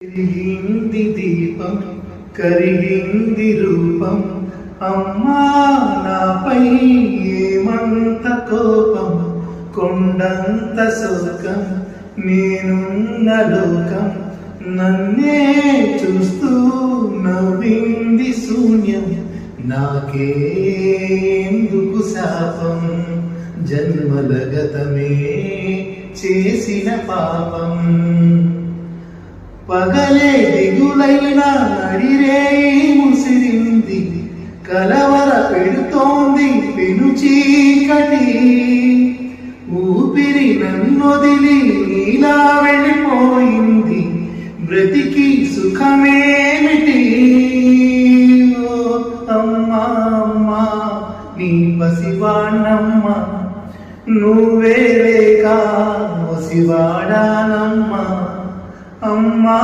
కరిగింది దీపం, కరిగింది రూపం, అమ్మా నాపై ఏమంత కోపం, కొండంత శోకం నేనున్న లోకం, నన్నే చూస్తూ నవ్వింది శూన్యం, నాకేందుకు శాపం, జన్మల గతమే చేసిన పాపం. పగలే దిగులైనా నడిరేయి ముసిరింది, కలవర పెడుతోంది పెను చీకటి, ఊపిరి నన్నొదిలి నీలా వెళ్ళిపోయింది, బ్రతికి సుఖమేమిటి. ఓ అమ్మా అమ్మా నీ పసివాణ్ణమ్మా, నువ్వే లేక వసివాడానమ్మా అమ్మా.